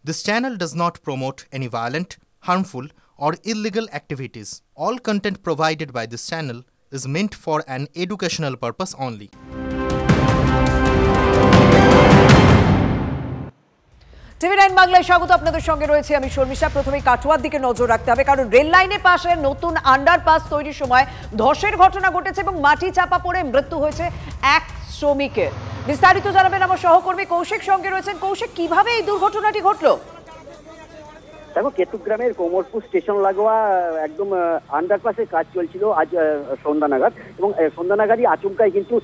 This channel does not promote any violent, harmful, or illegal activities. All content provided by this channel is meant for an educational purpose only. টিভি9 বাংলায় স্বাগত। আপনাদের সঙ্গে রয়েছে আমি শর্মিষ্ঠা। প্রথমেই কাটোয়ার দিকে নজর রাখতে হবে, কারণ রেল লাইনের পাশে নতুন আন্ডারপাস তৈরির সময় ধসের ঘটনা ঘটেছে এবং মাটি চাপা পড়ে মৃত্যু হয়েছে এক শ্রমিকের। বিস্তারিত জানাবেন আমার সহকর্মী কৌশিক, সঙ্গে রয়েছেন। কৌশিক, কিভাবে এই দুর্ঘটনাটি ঘটলো? দেখো, কেতুগ্রামের কোমরপুর স্টেশন লাগোয়া একদম আন্ডারপাসের কাজ চলছিল আজ সন্ধ্যা নাগাদ, এবং সন্ধ্যা নাগাদই আচমকায় কিন্তু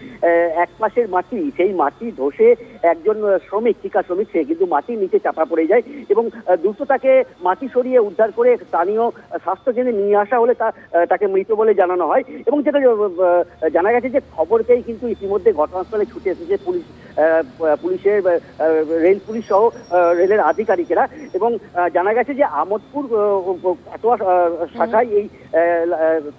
এক পাশের মাটি, সেই মাটি ধসে একজন শ্রমিক, ঠিকা শ্রমিক, সে কিন্তু মাটির নিচে চাপা পড়ে যায় এবং দ্রুত তাকে মাটি সরিয়ে উদ্ধার করে স্থানীয় স্বাস্থ্য কেন্দ্রে নিয়ে আসা হলে তাকে মৃত বলে জানানো হয়। এবং যেটা জানা গেছে যে খবর পেয়ে কিন্তু ইতিমধ্যে ঘটনাস্থলে ছুটে এসেছে পুলিশের রেল পুলিশ সহ রেলের আধিকারিকেরা, এবং জানা গেছে যে আমোদপুর কাটোয়া শাখায় এই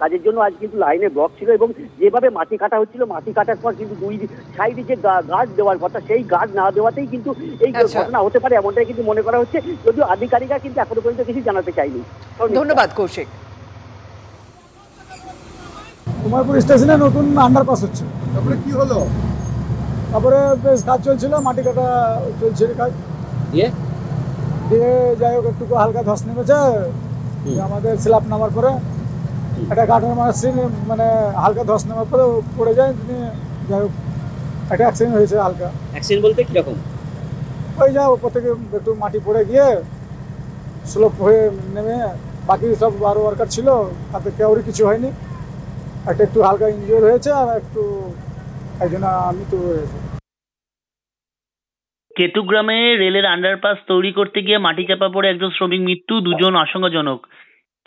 কাজের জন্য আজ কিন্তু লাইনে ব্লক ছিল, এবং যেভাবে মাটি কাটা হচ্ছিল, মাটি কাটার পর কিন্তু দুই সাইডে যে গার্ড দেওয়ার কথা, সেই গার্ড না দেওয়াতেই কিন্তু এই ঘটনা হতে পারে, এমনটাই কিন্তু মনে করা হচ্ছে, যদিও আধিকারিকরা কিন্তু এখনো পর্যন্ত কিছু জানাতে চাইনি। ধন্যবাদ কৌশিক। কুমারপুর স্টেশনে নতুন আন্ডারপাস হচ্ছে, তারপরে কি হলো? তারপরে বেশ কাজ চলছিল, মাটি কাটা চলছিল কাজ দিয়ে যাই হোক একটু হালকা ধস নেমেছে আমাদের স্ল্যাব নামার পরে, একটা গার্ডের মানে হালকা ধস নেওয়ার পরে পড়ে যায়, তিনি যাই হোক একটা অ্যাক্সিডেন্ট হয়েছে। হালকা অ্যাক্সিডেন্ট বলতে কিরকম? ওই যা উপর থেকে একটু মাটি পড়ে গিয়ে স্লোপ হয়ে নেমে, বাকি সব আরো ওয়ার্কার ছিল, তাতে কেউরই কিছু হয়নি, একটা একটু হালকা ইনজিওর হয়েছে আর একটু একজন মৃত্যু হয়েছে। কেতুগ্রামে রেলের আন্ডারপাস তৈরি করতে গিয়ে মাটি চাপা পড়ে একজন শ্রমিক মৃত্যু, দুজন আশঙ্কাজনক।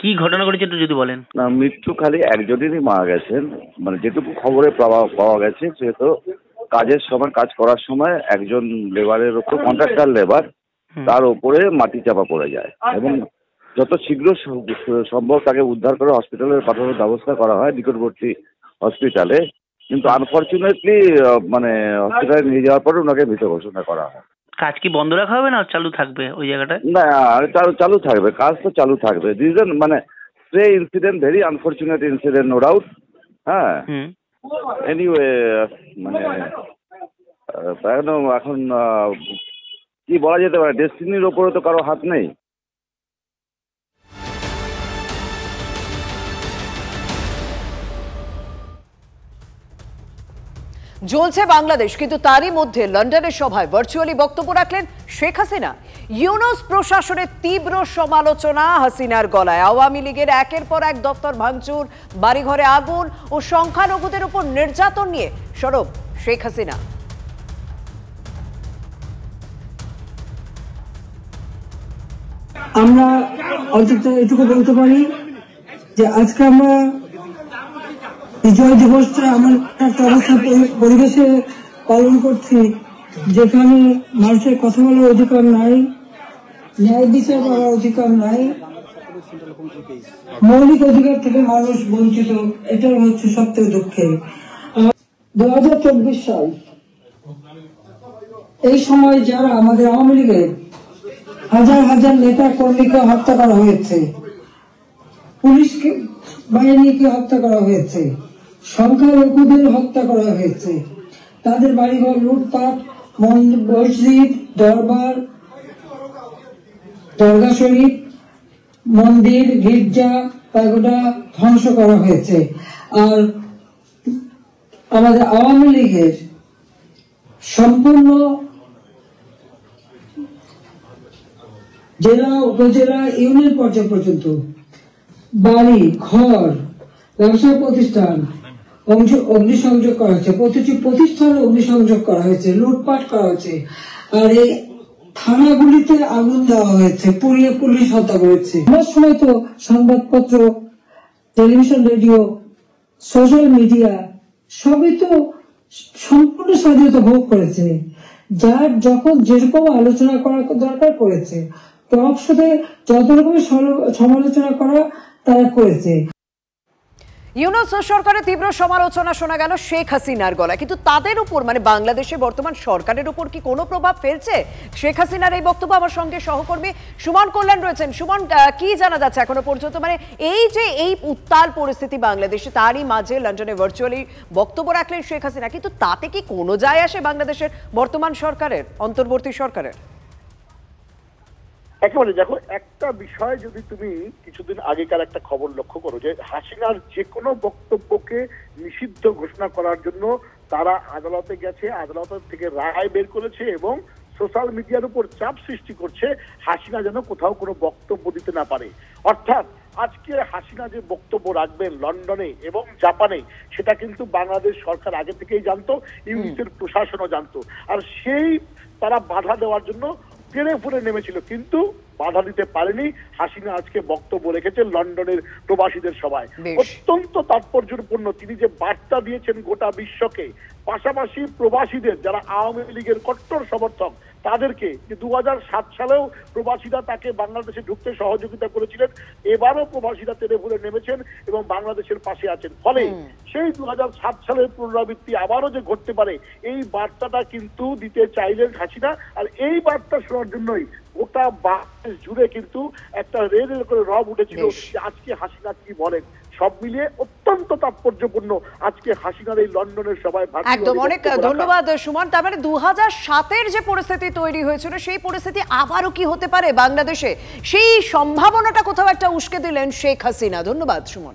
কি ঘটনা ঘটেছে একটু যদি বলেন। না, মৃত্যু খালি একজনেরই মারা গেছেন, মানে যেটুকু খবরে পাওয়া গেছে, সেহেতু কাজের সময়, কাজ করার সময় একজন লেবারের ওপর, কন্ট্রাক্টর লেবার, তার উপরে মাটি চাপা পড়ে যায় এবং যত শীঘ্র সম্ভব তাকে উদ্ধার করে হসপিটালে পাঠানোর ব্যবস্থা করা হয়, নিকটবর্তী হসপিটালে। কিন্তু আনফর্চুনেটলি মানে হসপিটালে নিয়ে যাওয়ার পরে ওনাকে মৃত ঘোষণা করা হয়। কাজ কি বন্ধ রাখা হবে না চালু থাকবে ওই জায়গাটায়? না, চালু থাকবে, কাজ তো চালু থাকবে। রিজন মানে stray incident, very unfortunate incident, no doubt. হ্যাঁ, এনিওয়ে মানে এখন কি বলা যেতে পারে, ডেস্টিনির ওপরে তো কারো হাত নেই। জ্বলছে বাংলাদেশ, কিন্তু তারই মধ্যে লন্ডনের সভায় ভার্চুয়ালি বক্তব্য রাখলেন শেখ হাসিনা। ইউনূস প্রশাসনের তীব্র সমালোচনা হাসিনার গলায়। আওয়ামী লীগের একের পর এক দপ্তর ভাঙচুর, বাড়িঘরে আগুন ও সংখ্যালঘুদের উপর নির্যাতন নিয়ে সরব শেখ হাসিনা। আমরা অন্তত এটুকু বলতে পারি যে আজকে আমরা বিজয় দিবসটা এমন একটা অবস্থা পরিবেশে পালন করছি যেখানে মানুষের কথা বলার অধিকার নাই, ন্যায় বিচার করার অধিকার নাই, মৌলিক অধিকার থেকে মানুষ বঞ্চিত। এটাই হচ্ছে সবথেকে দুঃখের। 2024 সাল, এই সময় যারা আমাদের আওয়ামী লীগের হাজার হাজার নেতা কর্মীকে হত্যা করা হয়েছে, পুলিশকে বাহিনীকে হত্যা করা হয়েছে, সংখ্যালঘুদের হত্যা করা হয়েছে, তাদের বাড়িঘর লুটপাট, মসজিদ, দরবার, দরগা শরীফ, মন্দির, গির্জা, প্যাগোডা ধ্বংস করা হয়েছে। আর আমাদের আওয়ামী লীগের সম্পূর্ণ জেলা, উপজেলা, ইউনিয়ন পর্যায় পর্যন্ত বাড়ি ঘর, ব্যবসা প্রতিষ্ঠান অগ্নিসংযোগ করা হয়েছে, প্রতিটি প্রতিষ্ঠানে অগ্নিসংযোগ করা হয়েছে, লুটপাট করা হয়েছে। আর এই থানাগুলিতে আগুন দেওয়া হয়েছে, পুড়িয়ে পুলিশ হত্যা করেছে। আমার সময় তো সংবাদপত্র, টেলিভিশন, রেডিও, সোশ্যাল মিডিয়া সবই তো সম্পূর্ণ স্বাধীনতা ভোগ করেছে, যার যখন যেরকম আলোচনা করা দরকার করেছে, টক শোতে যত রকমের সমালোচনা করা তারা করেছে। ইউনূস সরকারের তীব্র সমালোচনা শোনা গেল শেখ হাসিনার গলায়, কিন্তু তাদের উপর মানে বাংলাদেশে বর্তমান সরকারের উপর কি কোনো প্রভাব ফেলছে শেখ হাসিনার এই বক্তব্য? আমার সঙ্গে সহকর্মী সুমন কল্যাণ রয়েছেন। সুমন, কি জানা যাচ্ছে এখনো পর্যন্ত, মানে এই যে এই উত্তাল পরিস্থিতি বাংলাদেশে, তারই মাঝে লন্ডনে ভার্চুয়ালি বক্তব্য রাখলেন শেখ হাসিনা, কিন্তু তাতে কি কোনো যায় আসে বাংলাদেশের বর্তমান সরকারের, অন্তর্বর্তী সরকারের? একেবারে দেখো, একটা বিষয় যদি তুমি কিছুদিন আগেকার একটা খবর লক্ষ্য করো যে হাসিনার যে কোনো বক্তব্যকে নিষিদ্ধ ঘোষণা করার জন্য তারা আদালতে গেছে, আদালত থেকে রায় বের করেছে এবং সোশ্যাল মিডিয়ার উপর চাপ সৃষ্টি করছে হাসিনা যেন কোথাও কোনো বক্তব্য দিতে না পারে। অর্থাৎ আজকে হাসিনা যে বক্তব্য রাখবেন লন্ডনে এবং জাপানে, সেটা কিন্তু বাংলাদেশ সরকার আগে থেকেই জানতো, ইউনিসের প্রশাসনও জানতো, আর সেই তারা বাধা দেওয়ার জন্য তেড়ে ফুড়ে নেমেছিল, কিন্তু বাধা দিতে পারেনি। হাসিনা আজকে বক্তব্য রেখেছেন লন্ডনের প্রবাসীদের সভায়, অত্যন্ত তাৎপর্যপূর্ণ। তিনি যে বার্তা দিয়েছেন গোটা বিশ্বকে, পাশাপাশি প্রবাসীদের যারা আওয়ামী লীগের কট্টর সমর্থক তাদেরকে, যে 2007 সালেও প্রবাসীরা তাকে বাংলাদেশে ঢুকতে সহযোগিতা করেছিলেন, এবারও প্রবাসীরা তেড়ে ফুড়ে নেমেছেন এবং বাংলাদেশের পাশে আছেন। ফলে সেই 2007 সালের পুনরাবৃত্তি আবারও যে ঘটতে পারে, এই বার্তাটা কিন্তু দিতে চাইলেন হাসিনা। আর এই বার্তা শোনার জন্যই গোটা বাংলাদেশ জুড়ে কিন্তু একটা রেল করে রব উঠেছিল যে আজকে হাসিনা কি বলেন। সব মিলিয়ে অত্যন্ত তাৎপর্যপূর্ণ আজকে হাসিনার এই লন্ডনের সভায়। একদম, অনেক ধন্যবাদ সুমন। তার মানে 2007-এর যে পরিস্থিতি তৈরি হয়েছিল, সেই পরিস্থিতি আবারও কি হতে পারে বাংলাদেশে, সেই সম্ভাবনাটা কোথাও একটা উস্কে দিলেন শেখ হাসিনা। ধন্যবাদ সুমন।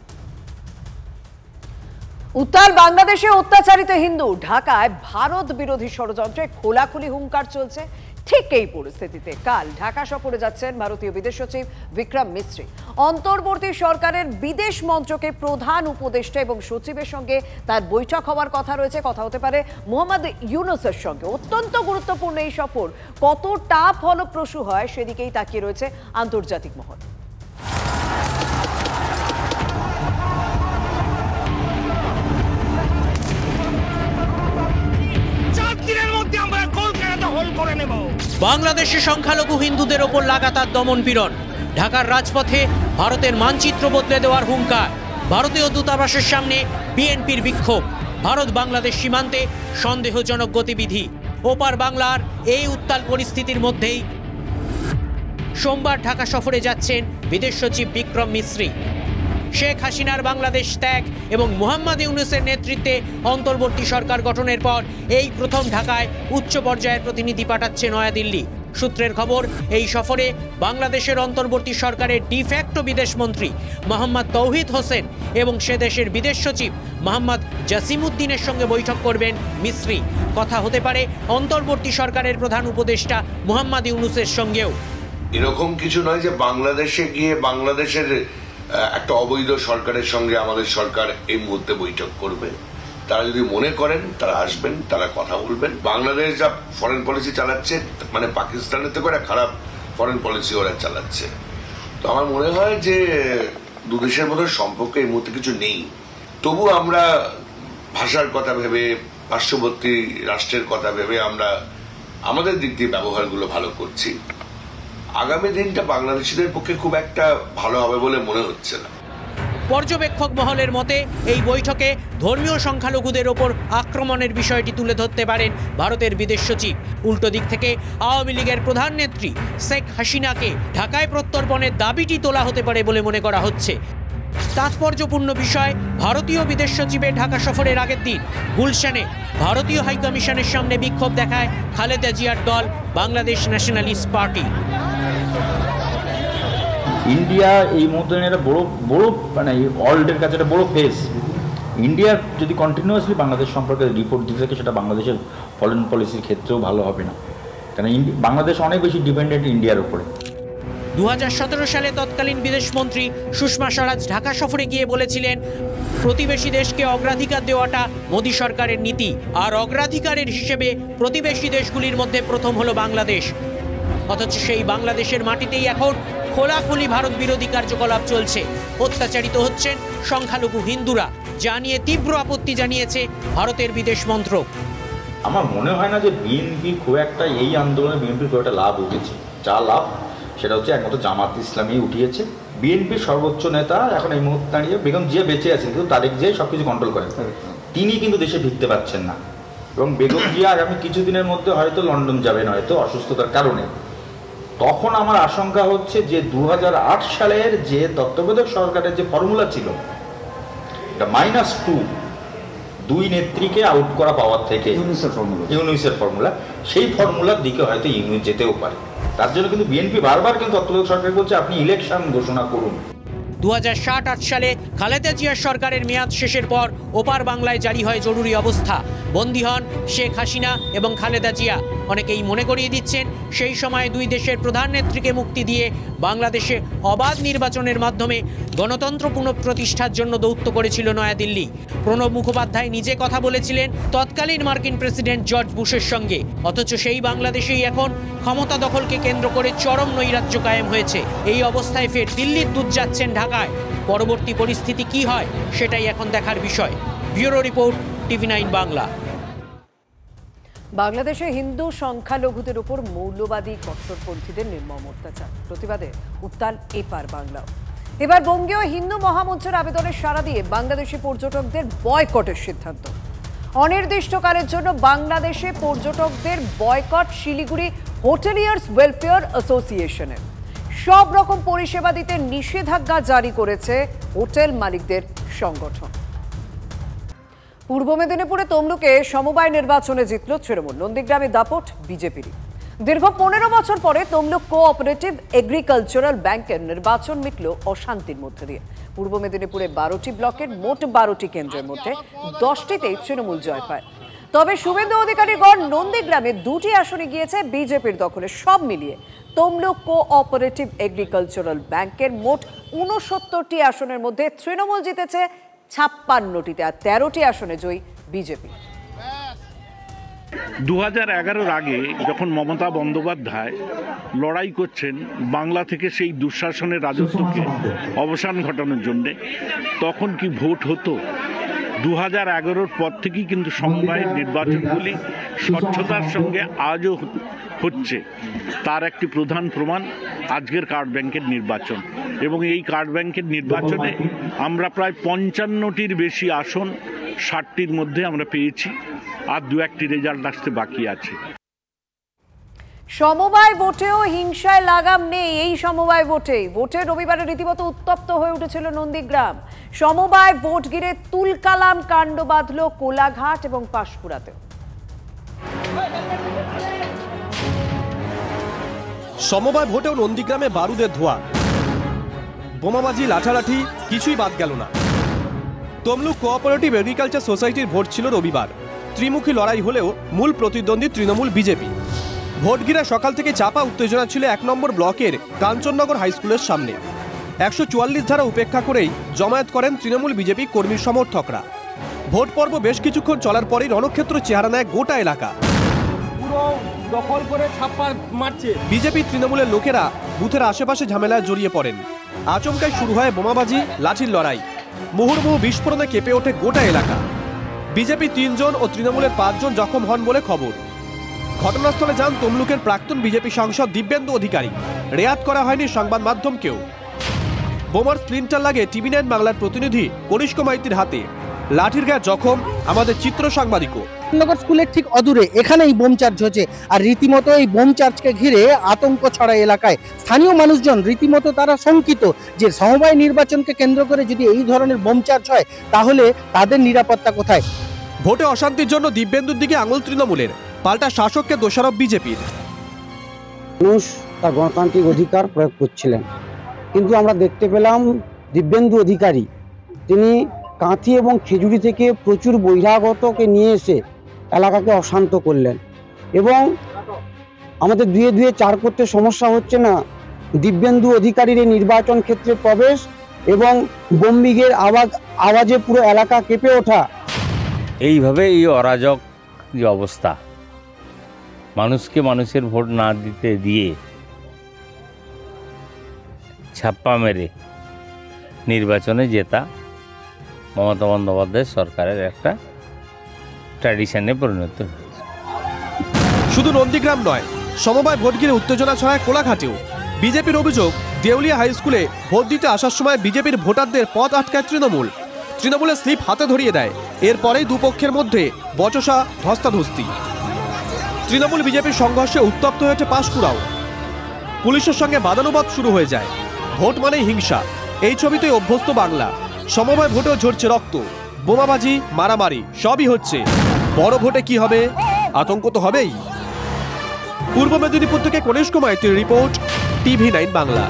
উত্তাল বাংলাদেশে অত্যাচারিত হিন্দু, ঢাকায় ভারত বিরোধী ষড়যন্ত্রে খোলাখুলি হুঙ্কার চলছে। ঠিক এই পরিস্থিতিতে কাল ঢাকা সফরে যাচ্ছেন ভারতীয় বিদেশ সচিব বিক্রম মিস্ত্রি। অন্তর্বর্তী সরকারের বিদেশ মন্ত্রকের প্রধান উপদেষ্টা এবং সচিবের সঙ্গে তার বৈঠক হওয়ার কথা রয়েছে, কথা হতে পারে মোহাম্মদ ইউনূসের সঙ্গে। অত্যন্ত গুরুত্বপূর্ণ এই সফর কতটা ফলপ্রসূ হয় সেদিকেই তাকিয়ে রয়েছে আন্তর্জাতিক মহল। বাংলাদেশে সংখ্যালঘু হিন্দুদের ওপর লাগাতার দমনপীড়ন, ঢাকার রাজপথে ভারতের মানচিত্র বদলে দেওয়ার হুঙ্কার, ভারতীয় দূতাবাসের সামনে বিএনপির বিক্ষোভ, ভারত বাংলাদেশ সীমান্তে সন্দেহজনক গতিবিধি। ওপার বাংলার এই উত্তাল পরিস্থিতির মধ্যেই সোমবার ঢাকা সফরে যাচ্ছেন বিদেশ সচিব বিক্রম মিস্ত্রি। শেখ হাসিনার বাংলাদেশ ত্যাগ এবং মোহাম্মদ ইউনূসের নেতৃত্বে অন্তর্বর্তী সরকার গঠনের পর এই প্রথম ঢাকায় উচ্চ পর্যায়ের প্রতিনিধি পাঠাচ্ছে নয়াদিল্লি। সূত্রের খবর, এই সফরে বাংলাদেশের অন্তর্বর্তী সরকারের ডিফ্যাক্টো বিদেশমন্ত্রী মোহাম্মদ তৌহিদ হোসেন এবং সে দেশের বিদেশ সচিব মোহাম্মদ জাসিমউদ্দিনের সঙ্গে বৈঠক করবেন মিস্ত্রি। কথা হতে পারে অন্তর্বর্তী সরকারের প্রধান উপদেষ্টা মোহাম্মদ ইউনূসের সঙ্গেও। এরকম কিছু নয় যে বাংলাদেশে গিয়ে বাংলাদেশের একটা অবৈধ সরকারের সঙ্গে আমাদের সরকার এই মুহূর্তে বৈঠক করবে। তারা যদি মনে করেন তারা আসবেন, তারা কথা বলবেন। বাংলাদেশ যা ফরেন পলিসি চালাচ্ছে, মানে পাকিস্তানের থেকে একটা খারাপ ফরেন পলিসি ওরা চালাচ্ছে। তো আমার মনে হয় যে দুদেশের মধ্যে সম্পর্ক এই মুহূর্তে কিছু নেই। তবু আমরা ভাষার কথা ভেবে, পার্শ্ববর্তী রাষ্ট্রের কথা ভেবে আমরা আমাদের দিক দিয়ে ব্যবহারগুলো ভালো করছি। আগামী দিনটা বাংলাদেশিদের পক্ষে খুব একটা ভালো হবে বলে মনে হচ্ছে না। পর্যবেক্ষক মহলের মতে এই বৈঠকে ধর্মীয় সংখ্যালঘুদের ওপর আক্রমণের বিষয়টি তুলে ধরতে পারেন ভারতের বিদেশ সচিব। উল্টো দিক থেকে আওয়ামী লীগের প্রধান নেত্রী শেখ হাসিনাকে ঢাকায় প্রত্যর্পণের দাবিটি তোলা হতে পারে বলে মনে করা হচ্ছে। তাৎপর্যপূর্ণ বিষয়, ভারতীয় বিদেশ সচিবের ঢাকা সফরের আগের দিন গুলশানে ভারতীয় হাইকমিশনের সামনে বিক্ষোভ দেখায় খালেদা জিয়ার দল বাংলাদেশ ন্যাশনালিস্ট পার্টি। ইন্ডিয়া এই মুহূর্তে একটা বড় মানে ওয়ার্ল্ডের কাছে একটা বড় ফেস। ইন্ডিয়ার যদি কন্টিনিউয়াসলি বাংলাদেশ সম্পর্কে রিপোর্ট দিতে থাকে, সেটা বাংলাদেশের ফরেন পলিসির ক্ষেত্রেও ভালো হবে না, কারণ বাংলাদেশ অনেক বেশি ডিপেন্ডেন্ট ইন্ডিয়ার উপরে। 2017 সালে তৎকালীন বিদেশমন্ত্রী সুষমা স্বরাজ ঢাকা সফরে গিয়ে বলেছিলেন, প্রতিবেশী দেশকে অগ্রাধিকার দেওয়াটা মোদী সরকারের নীতি, আর অগ্রাধিকারের হিসেবে প্রতিবেশী দেশগুলির মধ্যে প্রথম হলো বাংলাদেশ। অথচ সেই বাংলাদেশের মাটিতেই এখন খোলাখুলি ভারত বিরোধী কার্যকলাপ চলছে। অত্যাচারিত হচ্ছেন সংখ্যালঘু হিন্দুরা, যা নিয়ে তীব্র আপত্তি জানিয়েছে ভারতের বিদেশ মন্ত্রক। আমার মনে হয় না যে বিএনপি খুব একটা এই আন্দোলনে বিএনপির খুব একটা লাভ উঠেছে। যা লাভ সেটা হচ্ছে একমাত্র জামাত ইসলামী উঠিয়েছে। বিএনপির সর্বোচ্চ নেতা এখন এই মুহূর্তে দাঁড়িয়ে বেগম জিয়া বেঁচে আছেন, কিন্তু তারেক জিয়া সব কিছু কন্ট্রোল করেন, তিনি কিন্তু দেশে ফিরতে পারছেন না। এবং বেগম জিয়া আগামী কিছুদিনের মধ্যে হয়তো লন্ডন যাবেন, হয়তো অসুস্থতার কারণে। তখন আমার আশঙ্কা হচ্ছে যে 2008 সালের যে তত্ত্বাবধায়ক সরকারের যে ফর্মুলা ছিল, এটা -2, দুই নেত্রীকে আউট করা পাওয়ার থেকে ইউনুসের ফর্মুলা, সেই ফর্মুলার দিকে হয়তো ইউনুস যেতেও পারে। তার জন্য কিন্তু বিএনপি বারবার কিন্তু তত্ত্বাবধায়ক সরকার বলছে আপনি ইলেকশন ঘোষণা করুন। 2007-08 সালে খালেদা জিয়ার সরকারের মেয়াদ শেষের পর ওপার বাংলায় জারি হয় জরুরি অবস্থা। বন্দী হন শেখ হাসিনা এবং খালেদা জিয়া। অনেকেই মনে করিয়ে দিচ্ছেন সেই সময় দুই দেশের প্রধান নেত্রীকে মুক্তি দিয়ে বাংলাদেশে অবাধ নির্বাচনের মাধ্যমে গণতন্ত্র পুনঃপ্রতিষ্ঠার জন্য দৌত্য করেছিল নয়াদিল্লি। প্রণব মুখোপাধ্যায় নিজে কথা বলেছিলেন তৎকালীন মার্কিন প্রেসিডেন্ট জর্জ বুশের সঙ্গে। অথচ সেই বাংলাদেশেই এখন ক্ষমতা দখলকে কেন্দ্র করে চরম নৈরাজ্য কায়েম হয়েছে। এই অবস্থায় ফের দিল্লির দূত যাচ্ছেন ঢাকায়। পরবর্তী পরিস্থিতি কি হয় সেটাই এখন দেখার বিষয়। Bureau report, TV9 Bangla. বাংলাদেশে হিন্দু সংখ্যালঘুদের উপর মৌলবাদী কট্টরপন্থীদের নির্মম অত্যাচার প্রতিবাদে উত্তাল এপার বাংলাও। এবার বঙ্গীয় হিন্দু মহামঞ্চের আবেদনের সাড়া দিয়ে বাংলাদেশি পর্যটকদের বয়কটের সিদ্ধান্ত। অনির্দিষ্টকালের জন্য বাংলাদেশে পর্যটকদের বয়কট শিলিগুড়ি হোটেলিয়ার্স ওয়েলফেয়ার অ্যাসোসিয়েশনের। সব রকম পরিষেবা দিতে নিষেধাজ্ঞা জারি করেছে হোটেল মালিকদের সংগঠন। পূর্ব মেদিনীপুরে তমলুকে সমবায় নির্বাচনে জিতল তৃণমূল। নন্দীগ্রামে দাপট বিজেপির। দীর্ঘ 15 বছর পরে তমলুক কোঅপারেটিভ এগ্রিকালচারাল ব্যাংকের নির্বাচন মিটল অশান্তির মধ্যে দিয়ে। পূর্ব মেদিনীপুরে 12টি ব্লকের মোট 12টি কেন্দ্রের মধ্যে 10টিতেই তৃণমূল জয় পায়। তবে শুভেন্দু অধিকারীগণ নন্দীগ্রামে 2টি আসনে গিয়েছে বিজেপির দখলে। সব মিলিয়ে তমলুক কোঅপারেটিভ এগ্রিকালচারাল ব্যাংকের মোট 69টি আসনের মধ্যে তৃণমূল জিতেছে 56টিতে, আর 13টি আসনে জয়ী বিজেপি। 2011-এর আগে যখন মমতা বন্দ্যোপাধ্যায় লড়াই করছেন বাংলা থেকে সেই দুঃশাসনের রাজত্বকে অবসান ঘটানোর জন্যে, তখন কি ভোট হতো? 2011-র পর থেকেই কিন্তু সমবায়ের নির্বাচনগুলি স্বচ্ছতার সঙ্গে আজও হচ্ছে। তার একটি প্রধান প্রমাণ আজকের কার্ড ব্যাংকের নির্বাচন। এবং এই কার্ড ব্যাংকের নির্বাচনে আমরা প্রায় 55টির বেশি আসন 60টির মধ্যে আমরা পেয়েছি, আর 2-1টি রেজাল্ট আসতে বাকি আছে। সমবায় ভোটেও হিংসায় লাগাম নেই। এই সমবায় ভোটে রবিবারে রীতিমতো উত্তপ্ত হয়ে উঠেছিল নন্দীগ্রাম। সমবায় ভোট ঘিরে তুলকালাম কাণ্ড বাঁধল কোলাঘাট এবং পাঁশকুড়াতে। সমবায় ভোটেও নন্দীগ্রামে বারুদের ধোঁয়া, বোমাবাজি, লাঠালাঠি, কিছুই বাদ গেল না। তমলুক কোঅপারেটিভ এগ্রিকালচার সোসাইটির ভোট ছিল রবিবার। ত্রিমুখী লড়াই হলেও মূল প্রতিদ্বন্দ্বী তৃণমূল বিজেপি। ভোট ঘিরে সকাল থেকে চাপা উত্তেজনা ছিল 1 নম্বর ব্লকের কাঞ্চননগর হাইস্কুলের সামনে। 144 ধারা উপেক্ষা করেই জমায়েত করেন তৃণমূল বিজেপি কর্মী সমর্থকরা। ভোট পর্ব বেশ কিছুক্ষণ চলার পরেই রণক্ষেত্র চেহারা নেয় গোটা এলাকা। পুরো দখল করে ছাপ্পা মারছে বিজেপি। তৃণমূলের লোকেরা বুথের আশেপাশে ঝামেলায় জড়িয়ে পড়েন। আচমকাই শুরু হয় বোমাবাজি, লাঠির লড়াই। মুহুর্মুহু বিস্ফোরণে কেঁপে ওঠে গোটা এলাকা। বিজেপি 3 জন ও তৃণমূলের 5 জন জখম হন বলে খবর। ঘটনাস্থলে যান তমলুকের প্রাক্তন বিজেপি সাংসদ দিব্যেন্দু অধিকারী। রেয়াত করা হয়নি সংবাদ মাধ্যমকেও। বোমার স্প্লিন্টার লাগে TV9 বাংলার প্রতিনিধি কনিষ্ক মাইতির হাতে। লাঠির গায়ে জখম আমাদের চিত্র সাংবাদিকও। নগর স্কুলের ঠিক অদূরে এখানেই বোম চার্জ হচ্ছে, আর রীতিমতো এই বোম চার্জকে ঘিরে আতঙ্ক ছড়ায় এলাকায়। স্থানীয় মানুষজন রীতিমতো তারা শঙ্কিত যে সমবায় নির্বাচনকে কেন্দ্র করে যদি এই ধরনের বোম চার্জ হয় তাহলে তাদের নিরাপত্তা কোথায়। ভোটে অশান্তির জন্য দিব্যেন্দুর দিকে আঙুল তৃণমূলের, পাল্টা শাসককে দোষারোপ বিজেপির। মানুষ তার গণতান্ত্রিক অধিকার প্রয়োগ করছিলেন, কিন্তু আমরা দেখতে পেলাম দিব্যেন্দু অধিকারী তিনি কাঁথি এবং খেজুরি থেকে প্রচুর বহিরাগতকে নিয়ে এসে এলাকাকে অশান্ত করলেন। এবং আমাদের 2-2 4 করতে সমস্যা হচ্ছে না, দিব্যেন্দু অধিকারীর এই নির্বাচন ক্ষেত্রে প্রবেশ এবং বোমবিগের আওয়াজে পুরো এলাকা কেঁপে ওঠা। এইভাবে এই অরাজক যে অবস্থা, মানুষকে মানুষের ভোট না দিতে দিয়ে ছাপ্পা মেরে নির্বাচনে জেতা মমতা বন্দ্যোপাধ্যায় সরকারের একটা ট্র্যাডিশনে পরিণত হয়েছে। শুধু নন্দীগ্রাম নয়, সমবায় ভোট ঘিরে উত্তেজনা ছড়ায় কোলাঘাটেও। বিজেপির অভিযোগ, দেউলিয়া হাই স্কুলে ভোট দিতে আসার সময় বিজেপির ভোটারদের পথ আটকায় তৃণমূলের স্লিপ হাতে ধরিয়ে দেয়। এরপরেই দুপক্ষের মধ্যে বচসা, ধস্তাধস্তি। তৃণমূল বিজেপির সংঘর্ষে উত্তপ্ত হয়েছে পাঁশকুড়াও। পুলিশের সঙ্গে বাদানুবাদ শুরু হয়ে যায়। ভোট মানেই হিংসা, এই ছবিতেই অভ্যস্ত বাংলা। সমবায় ভোটেও ঝরছে রক্ত, বোমাবাজি, মারামারি সবই হচ্ছে। বড় ভোটে কি হবে? আতঙ্ক তো হবেই। পূর্ব মেদিনীপুর থেকে কনিষ্ক মাইতির রিপোর্ট, TV9 বাংলা।